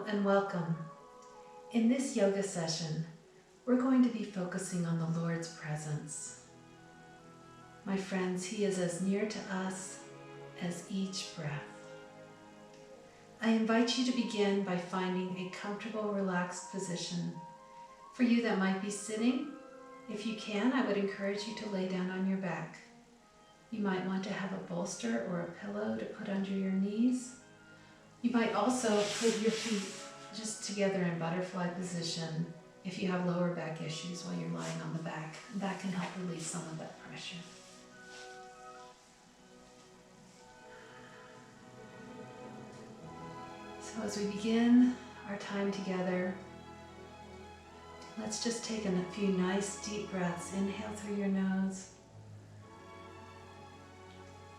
and welcome. In this yoga session, we're going to be focusing on the Lord's presence. My friends, He is as near to us as each breath. I invite you to begin by finding a comfortable, relaxed position. For you that might be sitting, if you can, I would encourage you to lay down on your back. You might want to have a bolster or a pillow to put under your knees. You might also put your feet just together in butterfly position if you have lower back issues while you're lying on the back. That can help release some of that pressure. So as we begin our time together, let's just take in a few nice deep breaths. Inhale through your nose.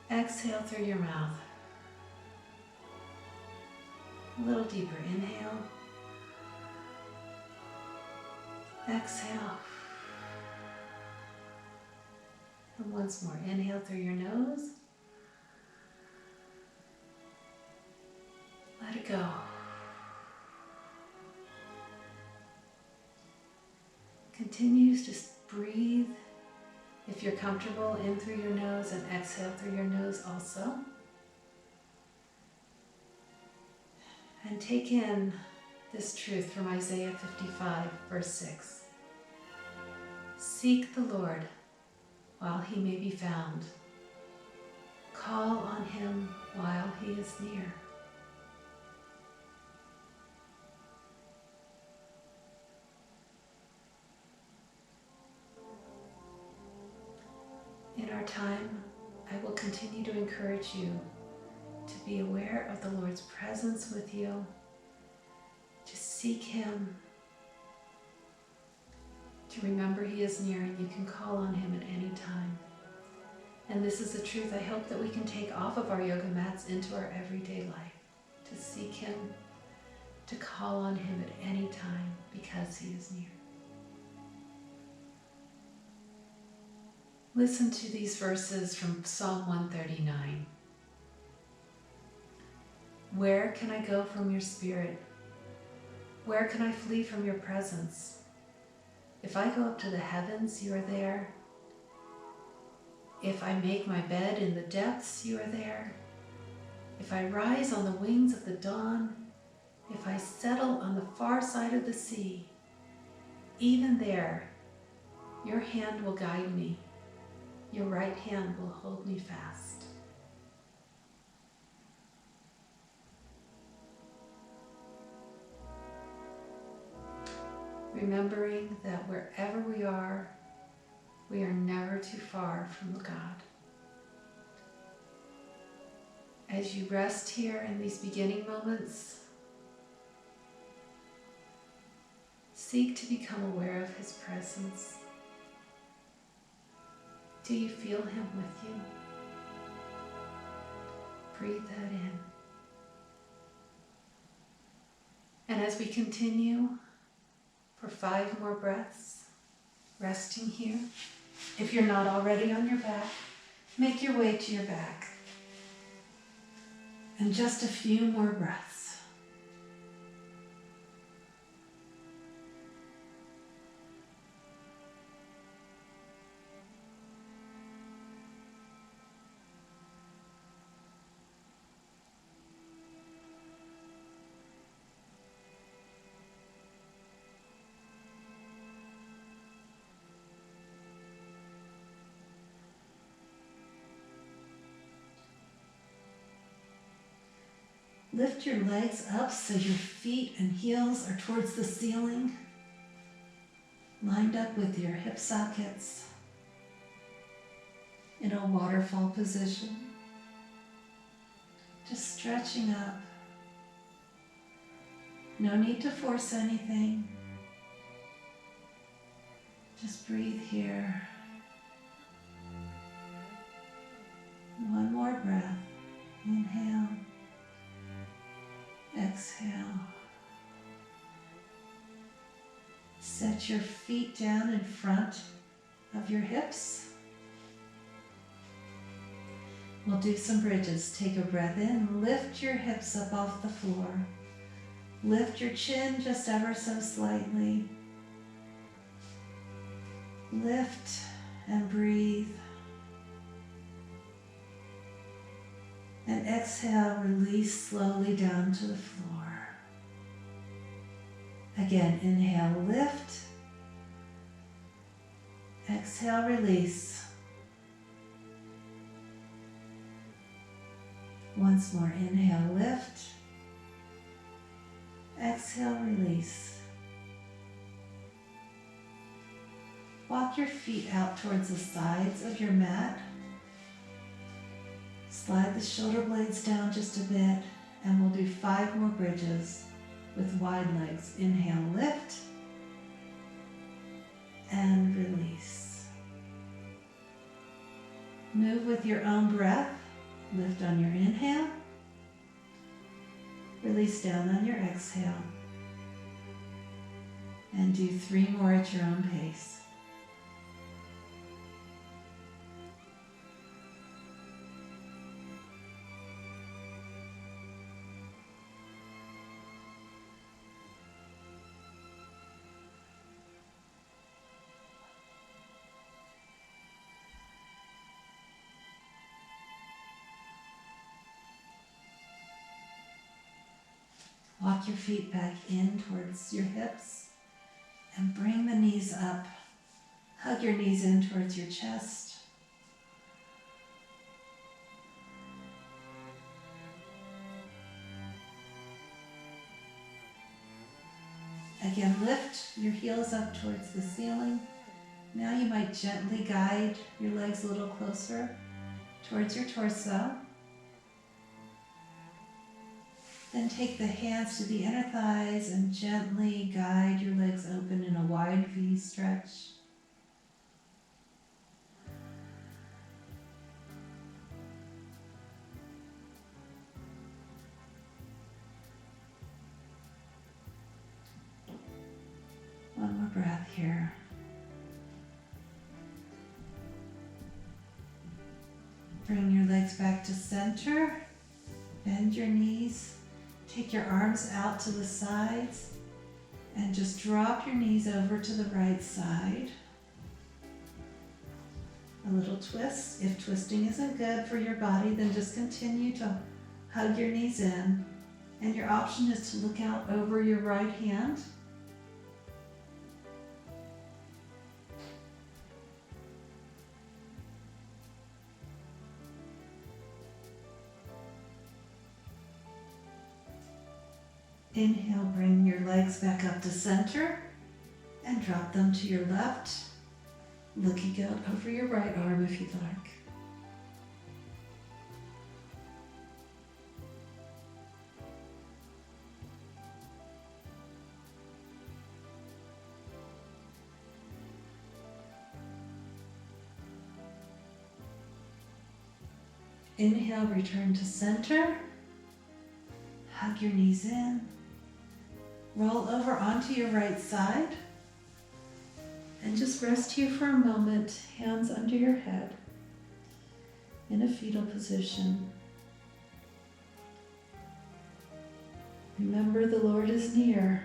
Exhale through your mouth. A little deeper. Inhale. Exhale. And once more. Inhale through your nose. Let it go. Continue to just breathe. If you're comfortable, in through your nose and exhale through your nose also. And take in this truth from Isaiah 55, verse 6. Seek the Lord while He may be found. Call on Him while He is near. In our time, I will continue to encourage you to be aware of the Lord's presence with you, to seek Him, to remember He is near and you can call on Him at any time. And this is the truth I hope that we can take off of our yoga mats into our everyday life, to seek Him, to call on Him at any time because He is near. Listen to these verses from Psalm 139. Where can I go from your spirit? Where can I flee from your presence? If I go up to the heavens, you are there. If I make my bed in the depths, you are there. If I rise on the wings of the dawn, if I settle on the far side of the sea, even there, your hand will guide me. Your right hand will hold me fast. Remembering that wherever we are never too far from God. As you rest here in these beginning moments, seek to become aware of His presence. Do you feel Him with you? Breathe that in. And as we continue for 5 more breaths, resting here, if you're not already on your back, make your way to your back. And just a few more breaths. Lift your legs up so your feet and heels are towards the ceiling, lined up with your hip sockets in a waterfall position. Just stretching up. No need to force anything. Just breathe here. One more breath. Inhale. Exhale. Set your feet down in front of your hips. We'll do some bridges. Take a breath in, lift your hips up off the floor. Lift your chin just ever so slightly. Lift and breathe. And exhale, release slowly down to the floor. Again, inhale, lift. Exhale, release. Once more, inhale, lift. Exhale, release. Walk your feet out towards the sides of your mat. Slide the shoulder blades down just a bit, and we'll do 5 more bridges with wide legs. Inhale, lift, and release. Move with your own breath. Lift on your inhale. Release down on your exhale. And do 3 more at your own pace. Walk your feet back in towards your hips and bring the knees up. Hug your knees in towards your chest. Again, lift your heels up towards the ceiling. Now you might gently guide your legs a little closer towards your torso. Then take the hands to the inner thighs and gently guide your legs open in a wide V stretch. One more breath here. Bring your legs back to center. Bend your knees. Take your arms out to the sides and just drop your knees over to the right side. A little twist. If twisting isn't good for your body, then just continue to hug your knees in. And your option is to look out over your right hand. Inhale, bring your legs back up to center and drop them to your left, looking out over your right arm if you'd like. Inhale, return to center. Hug your knees in. Roll over onto your right side and just rest here for a moment, hands under your head in a fetal position. Remember, the Lord is near.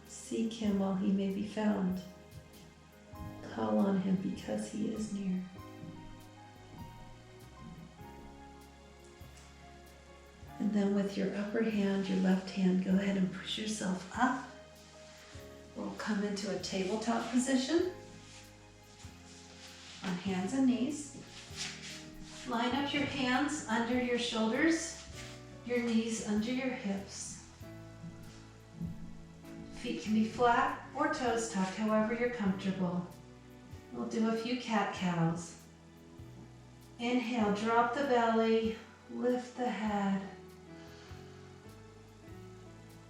Seek Him while He may be found. Call on Him because He is near. And then with your upper hand, your left hand, go ahead and push yourself up. We'll come into a tabletop position on hands and knees. Line up your hands under your shoulders, your knees under your hips. Feet can be flat or toes tucked, however you're comfortable. We'll do a few cat-cows. Inhale, drop the belly, lift the head.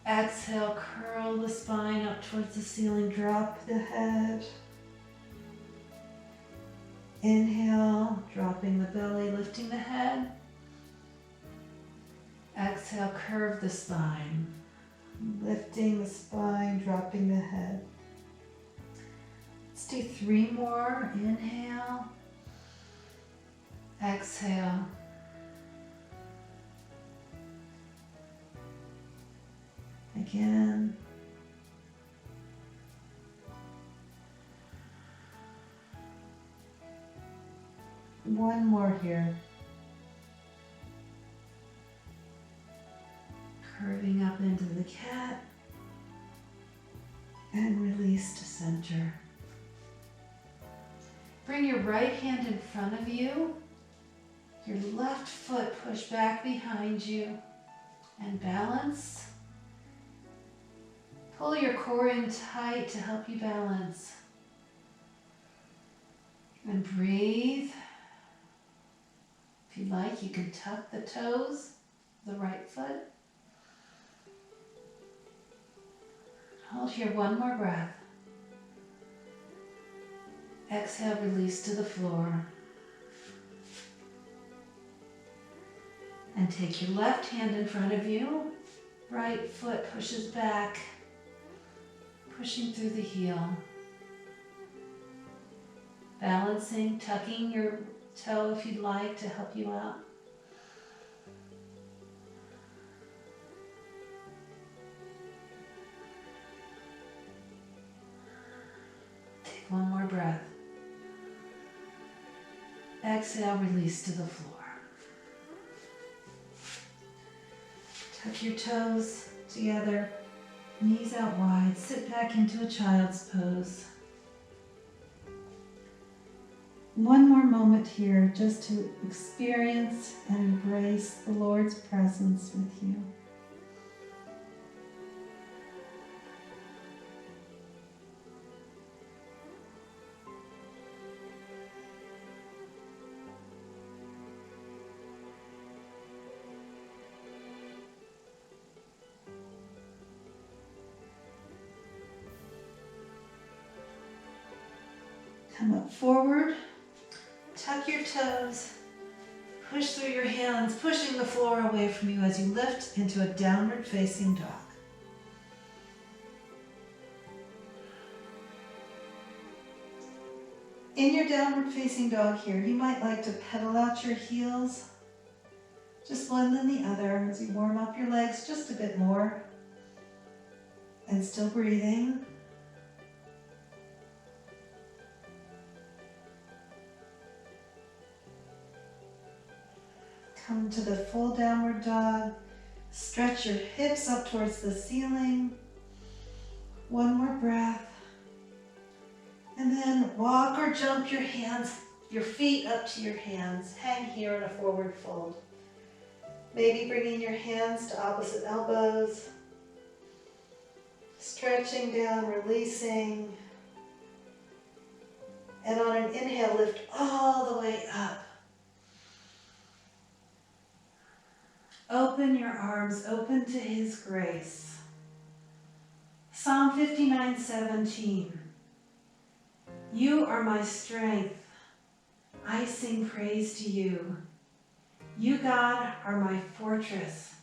Exhale, curl the spine up towards the ceiling, drop the head. Inhale, dropping the belly, lifting the head. Exhale, curve the spine, lifting the spine, dropping the head. Let's do 3 more. Inhale, exhale. again. One more here. Curving up into the cat and release to center. Bring your right hand in front of you. Your left foot push back behind you and balance. Pull your core in tight to help you balance. And breathe. If you like, you can tuck the toes, the right foot. Hold here one more breath. Exhale, release to the floor. And take your left hand in front of you. Right foot pushes back, pushing through the heel. Balancing, tucking your toe if you'd like to help you out. Take one more breath. Exhale, release to the floor. Tuck your toes together, knees out wide. Sit back into a child's pose. One more moment here just to experience and embrace the Lord's presence with you. Come up forward, tuck your toes, push through your hands, pushing the floor away from you as you lift into a downward facing dog. In your downward facing dog here, you might like to pedal out your heels, just one then the other as you warm up your legs just a bit more and still breathing. Come to the full downward dog. Stretch your hips up towards the ceiling. One more breath. And then walk or jump your hands, your feet up to your hands. Hang here in a forward fold. Maybe bringing your hands to opposite elbows. Stretching down, releasing. And on an inhale, lift all the way up. Open your arms, open to His grace. Psalm 59:17. You are my strength. I sing praise to you. You, God, are my fortress,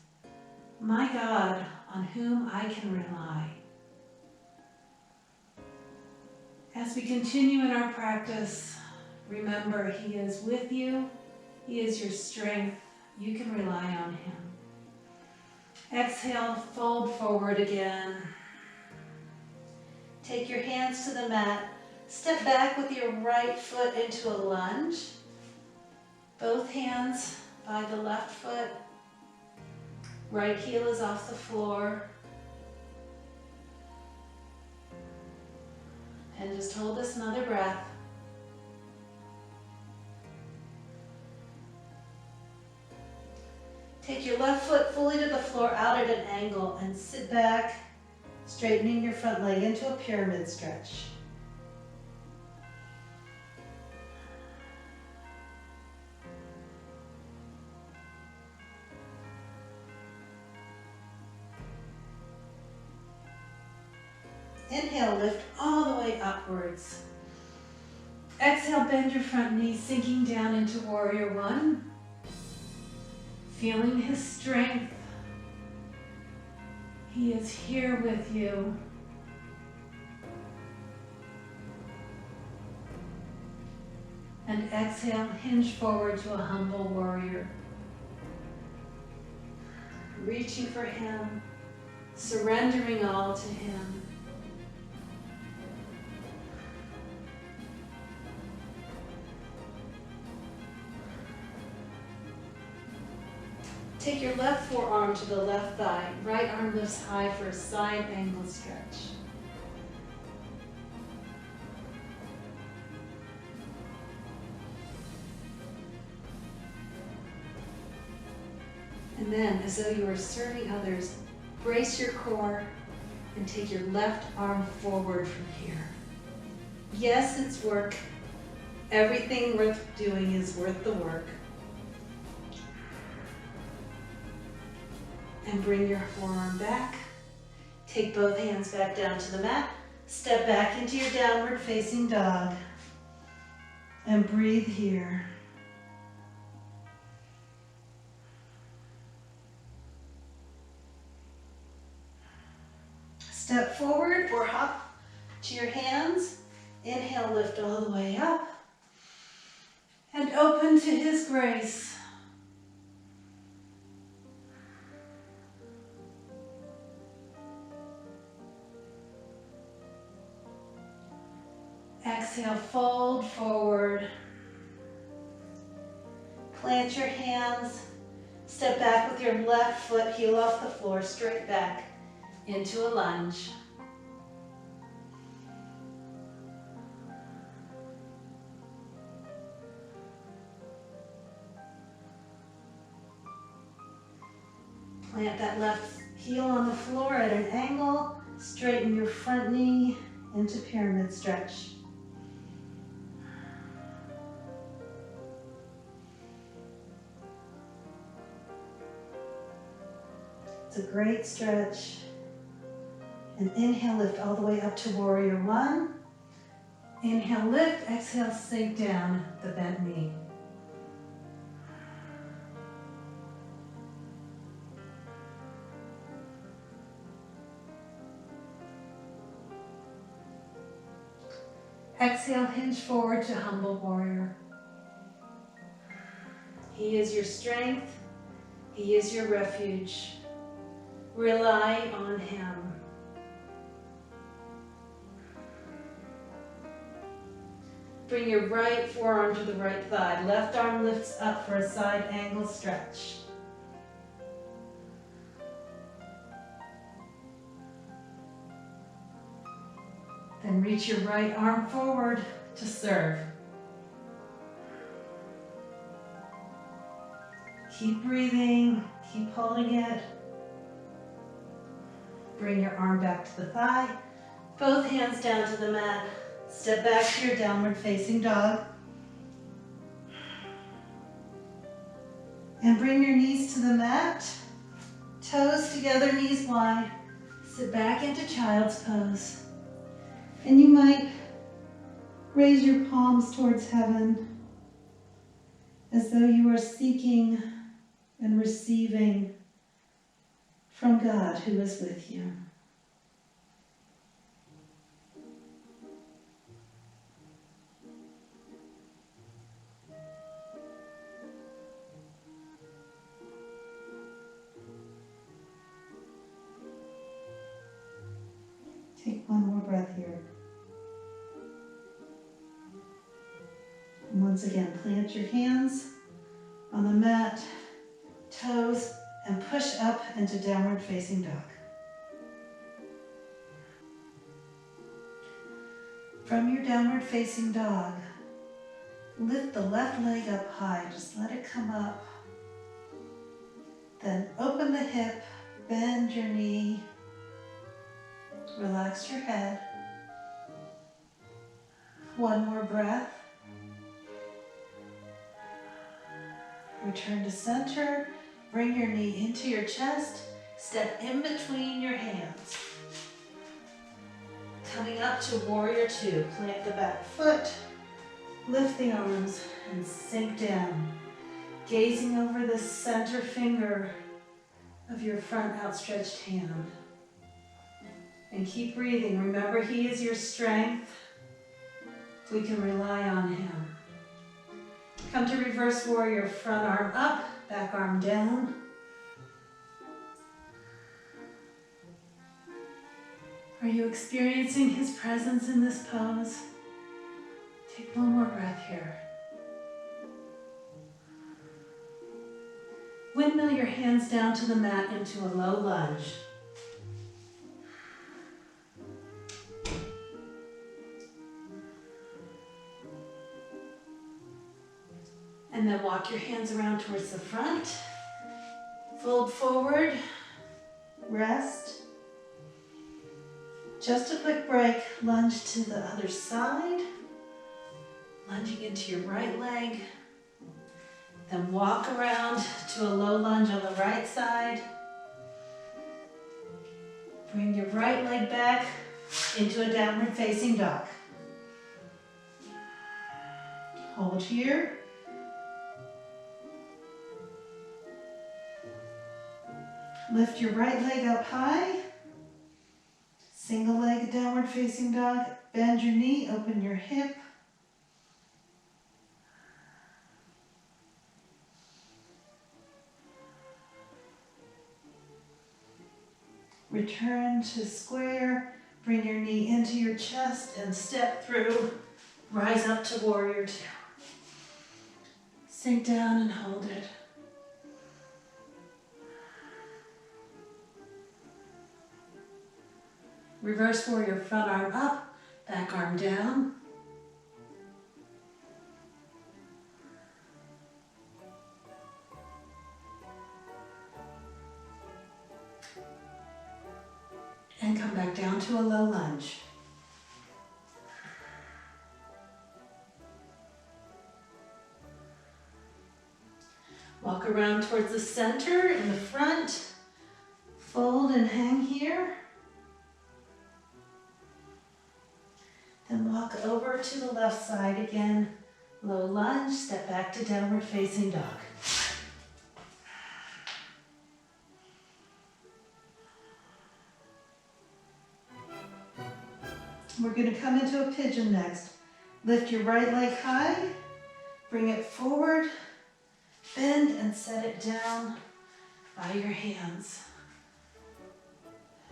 my God on whom I can rely. As we continue in our practice, remember He is with you. He is your strength. You can rely on Him. Exhale, fold forward again. Take your hands to the mat. Step back with your right foot into a lunge. Both hands by the left foot. Right heel is off the floor. And just hold this another breath. Take your left foot fully to the floor out at an angle and sit back, straightening your front leg into a pyramid stretch. Inhale, lift all the way upwards. Exhale, bend your front knee, sinking down into Warrior One. Feeling His strength. He is here with you. And exhale, hinge forward to a humble warrior. Reaching for Him, surrendering all to Him. Take your left forearm to the left thigh. Right arm lifts high for a side angle stretch. And then, as though you were serving others, brace your core and take your left arm forward from here. Yes, it's work. Everything worth doing is worth the work. And bring your forearm back. Take both hands back down to the mat. Step back into your downward facing dog. And breathe here. Step forward or hop to your hands. Inhale, lift all the way up. And open to His grace. Exhale, fold forward. Plant your hands. Step back with your left foot, heel off the floor, straight back into a lunge. Plant that left heel on the floor at an angle. Straighten your front knee into pyramid stretch. It's a great stretch. And inhale, lift all the way up to warrior one. Inhale, lift. Exhale, sink down the bent knee. Exhale, hinge forward to humble warrior. He is your strength. He is your refuge. Rely on Him. Bring your right forearm to the right thigh. Left arm lifts up for a side angle stretch. Then reach your right arm forward to serve. Keep breathing, keep holding it. Bring your arm back to the thigh. Both hands down to the mat. Step back to your downward facing dog. And bring your knees to the mat. Toes together, knees wide. Sit back into child's pose. And you might raise your palms towards heaven as though you are seeking and receiving from God who is with you. Take one more breath here. And once again, plant your hands on the mat, toes, and push up into downward facing dog. From your downward facing dog, lift the left leg up high. Just let it come up. Then open the hip, bend your knee, relax your head. One more breath. Return to center. Bring your knee into your chest. Step in between your hands. Coming up to warrior two. Plant the back foot. Lift the arms and sink down. Gazing over the center finger of your front outstretched hand. And keep breathing. Remember, He is your strength. We can rely on Him. Come to reverse warrior, front arm up, back arm down. Are you experiencing His presence in this pose? Take one more breath here. Windmill your hands down to the mat into a low lunge. And then walk your hands around towards the front. Fold forward, rest. Just a quick break, lunge to the other side. Lunging into your right leg. Then walk around to a low lunge on the right side. Bring your right leg back into a downward facing dog. Hold here. Lift your right leg up high. Single leg downward facing dog. Bend your knee, open your hip. Return to square. Bring your knee into your chest and step through. Rise up to warrior two. Sink down and hold it. Reverse warrior, front arm up, back arm down. And come back down to a low lunge. Walk around towards the center in the front. Fold and hang here. Then walk over to the left side again. Low lunge, step back to downward facing dog. We're going to come into a pigeon next. Lift your right leg high, bring it forward, bend and set it down by your hands.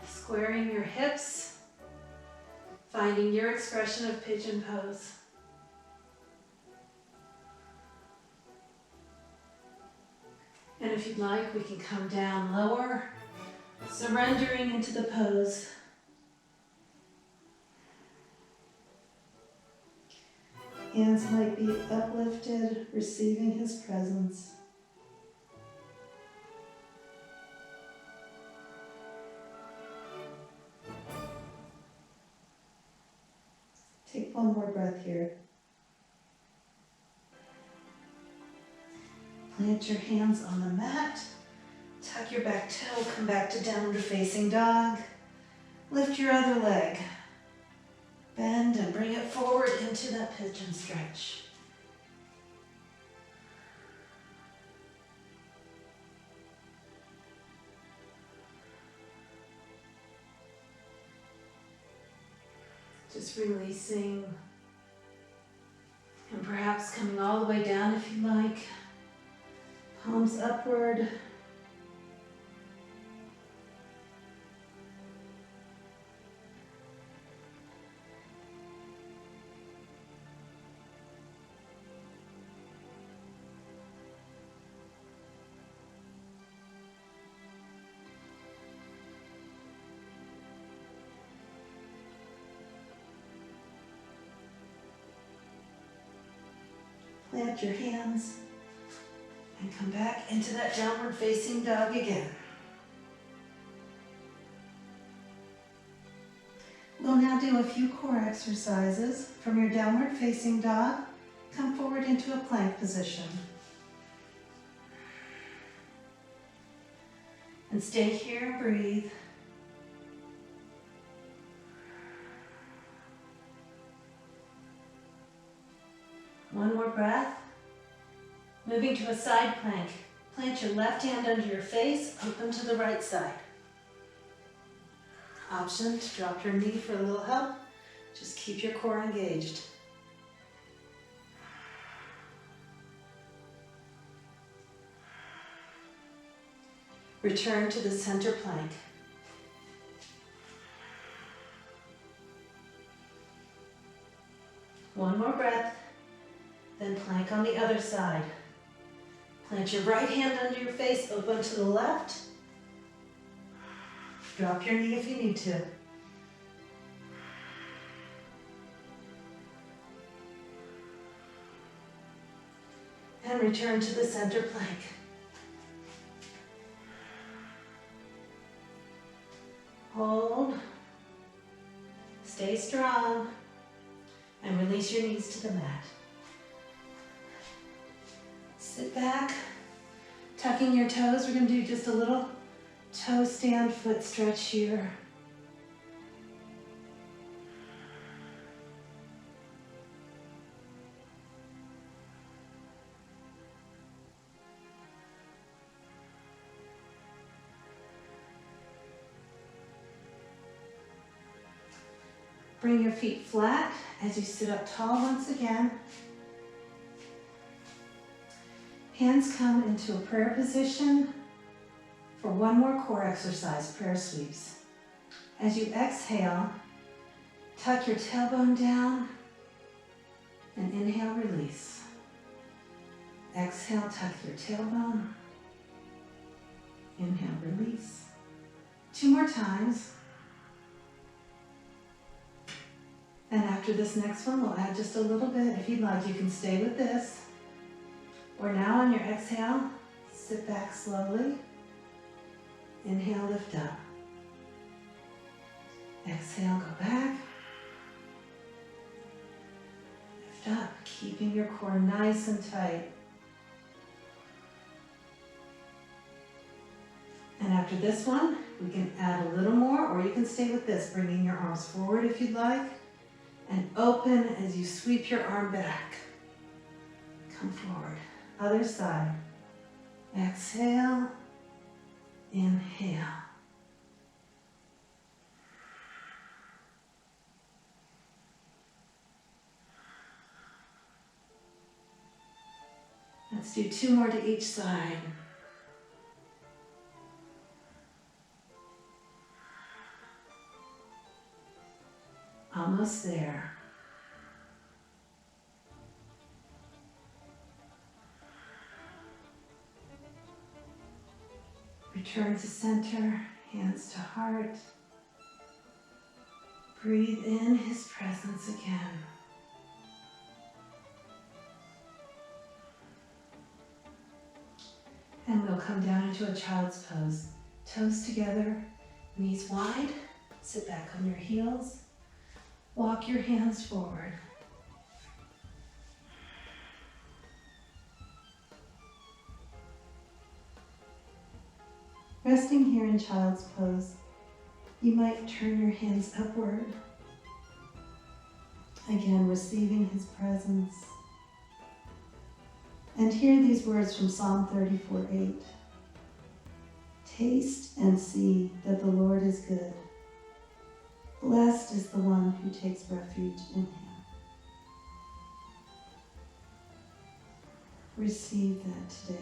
Squaring your hips. Finding your expression of pigeon pose. And if you'd like, we can come down lower, surrendering into the pose. Hands might be uplifted, receiving His presence. Take one more breath here. Plant your hands on the mat. Tuck your back toe, come back to downward facing dog. Lift your other leg. Bend and bring it forward into that pigeon stretch. Just releasing and perhaps coming all the way down if you like. Palms upward. Plant your hands and come back into that downward facing dog again. We'll now do a few core exercises. From your downward facing dog, come forward into a plank position. And stay here and breathe. One more breath. Moving to a side plank. Plant your left hand under your face, open to the right side. Option to drop your knee for a little help. Just keep your core engaged. Return to the center plank. One more breath, then plank on the other side. Plant your right hand under your face, open to the left. Drop your knee if you need to. And return to the center plank. Hold. Stay strong. And release your knees to the mat. Sit back, tucking your toes. We're going to do just a little toe stand, foot stretch here. Bring your feet flat as you sit up tall once again. Hands come into a prayer position for one more core exercise, prayer sweeps. As you exhale, tuck your tailbone down and inhale, release. Exhale, tuck your tailbone. Inhale, release. 2 more times. And after this next one, we'll add just a little bit. If you'd like, you can stay with this. Or now on your exhale, sit back slowly. Inhale, lift up. Exhale, go back. Lift up, keeping your core nice and tight. And after this one, we can add a little more, or you can stay with this, bringing your arms forward if you'd like. And open as you sweep your arm back. Come forward. Other side. Exhale. Inhale. Let's do 2 more to each side. Almost there. Return to center, hands to heart. Breathe in His presence again. And we'll come down into a child's pose. Toes together, knees wide. Sit back on your heels. Walk your hands forward. Resting here in child's pose, you might turn your hands upward. Again, receiving His presence. And hear these words from Psalm 34:8. Taste and see that the Lord is good. Blessed is the one who takes refuge in Him. Receive that today.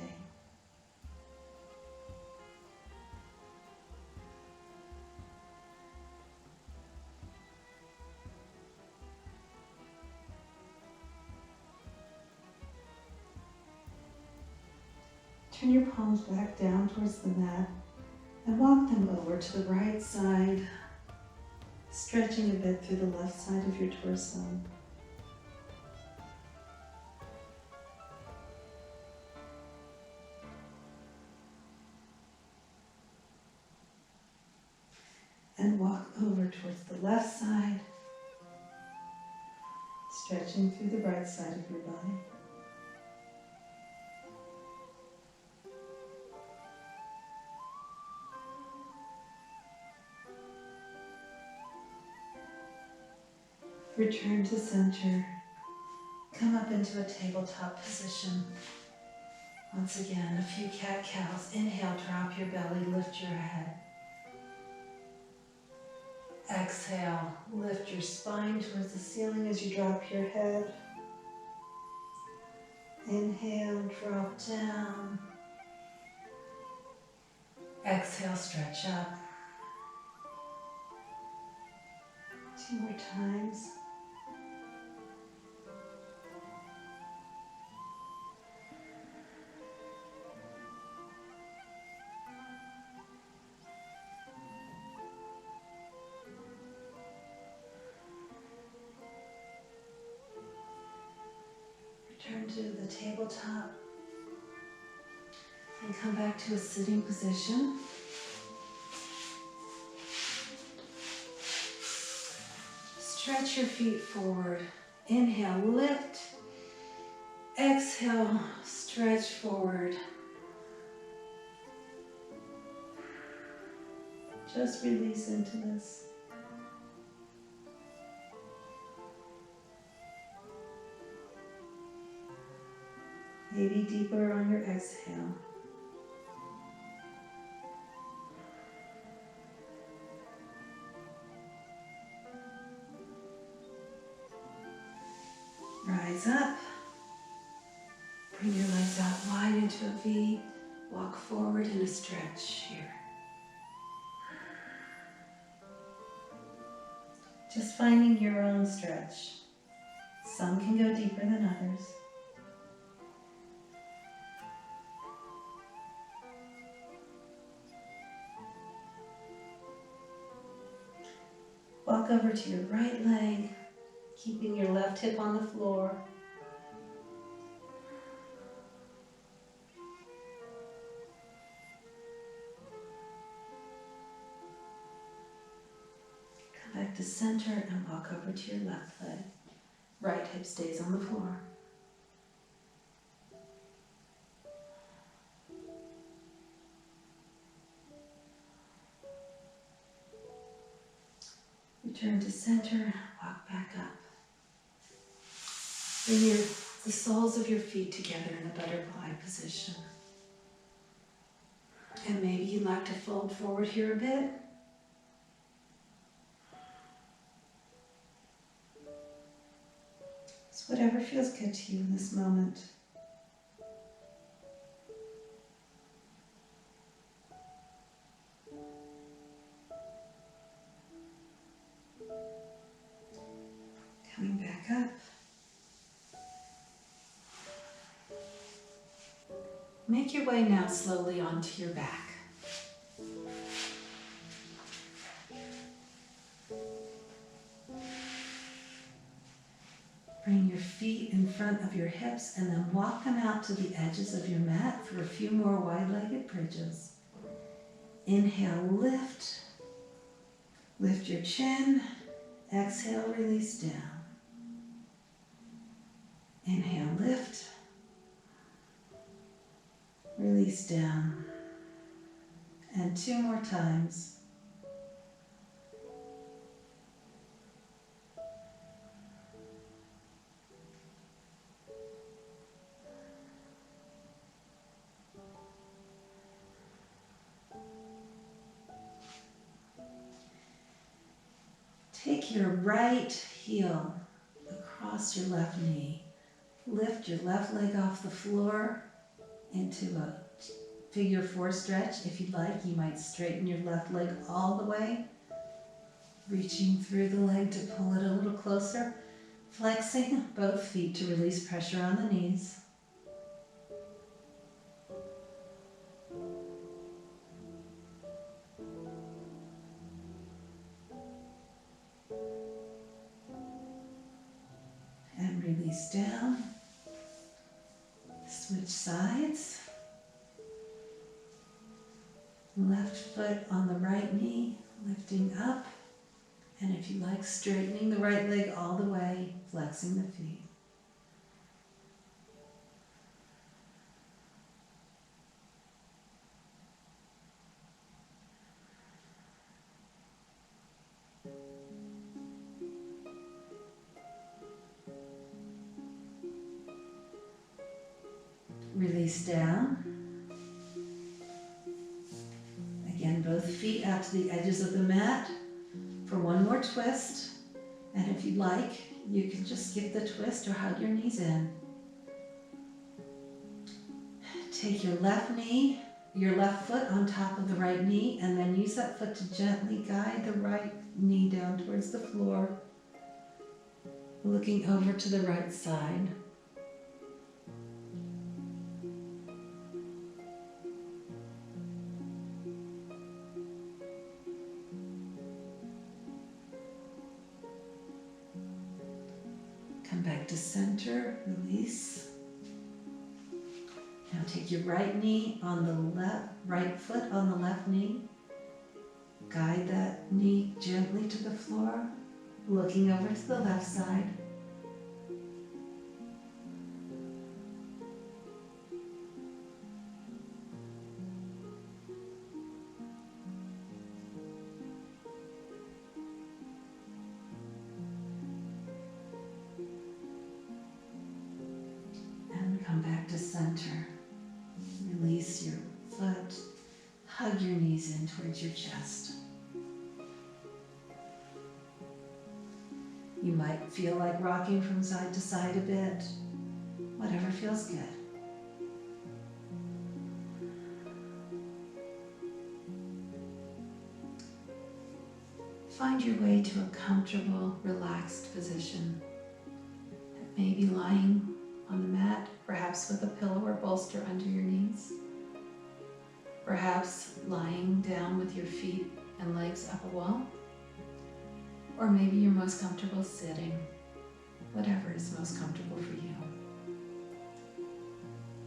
Turn your palms back down towards the mat and walk them over to the right side, stretching a bit through the left side of your torso. And walk over towards the left side, stretching through the right side of your body. Return to center. Come up into a tabletop position. Once again, a few cat-cows. Inhale, drop your belly, lift your head. Exhale, lift your spine towards the ceiling as you drop your head. Inhale, drop down. Exhale, stretch up. 2 more times. tabletop and come back to a sitting position. Stretch your feet forward. Inhale, lift. Exhale, stretch forward. Just release into this. Maybe deeper on your exhale. Rise up. Bring your legs out wide into a V. Walk forward in a stretch here. Just finding your own stretch. Some can go deeper than others. Walk over to your right leg, keeping your left hip on the floor. Come back to center and walk over to your left leg. Right hip stays on the floor. Return to center, walk back up. Bring the soles of your feet together in a butterfly position. And maybe you'd like to fold forward here a bit. It's whatever feels good to you in this moment. Coming back up. Make your way now slowly onto your back. Bring your feet in front of your hips and then walk them out to the edges of your mat for a few more wide-legged bridges. Inhale, lift. Lift your chin. Exhale, release down. Inhale, lift. Release down. And 2 more times. Take your right heel across your left knee. Lift your left leg off the floor into a figure 4 stretch. If you'd like, you might straighten your left leg all the way, reaching through the leg to pull it a little closer, flexing both feet to release pressure on the knees. And release down. Switch sides. Left foot on the right knee, lifting up. And if you like, straightening the right leg all the way, flexing the feet. Release down. Again, both feet out to the edges of the mat for one more twist. And if you'd like, you can just skip the twist or hug your knees in. Take your left knee, your left foot on top of the right knee, and then use that foot to gently guide the right knee down towards the floor, looking over to the right side. Come back to center, release. take your right knee on the right foot on the left knee. Guide that knee gently to the floor, looking over to the left side. And come back to center. Release your foot. Hug your knees in towards your chest. You might feel like rocking from side to side a bit. Whatever feels good. Find your way to a comfortable, relaxed position. Maybe lying on the mat, perhaps with a pillow or bolster under your knees. Perhaps lying down with your feet and legs up a wall. Or maybe you're most comfortable sitting, whatever is most comfortable for you.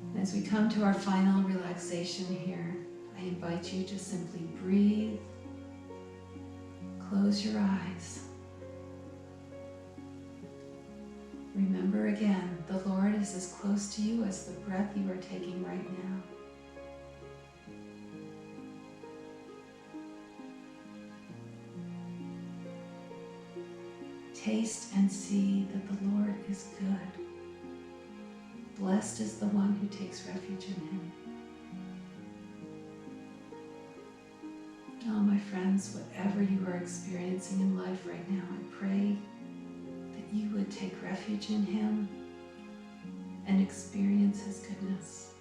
And as we come to our final relaxation here, I invite you to simply breathe, close your eyes. Remember again, the Lord is as close to you as the breath you are taking right now. Taste and see that the Lord is good. Blessed is the one who takes refuge in him. Oh, my friends, whatever you are experiencing in life right now, I pray that you would take refuge in him and experience his goodness.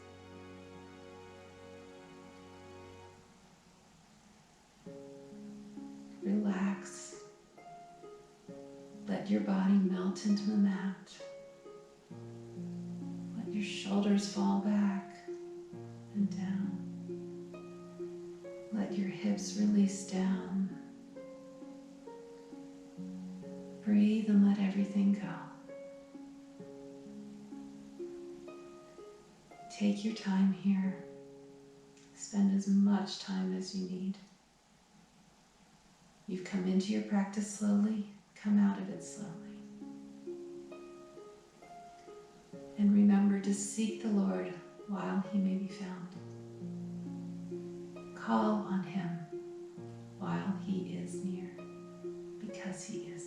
Relax. Let your body melt into the mat. Let your shoulders fall back and down. Let your hips release down. Breathe and let everything go. Take your time here. Spend as much time as you need. You've come into your practice slowly. Come out of it slowly. And remember to seek the Lord while he may be found. Call on him while he is near, because he is.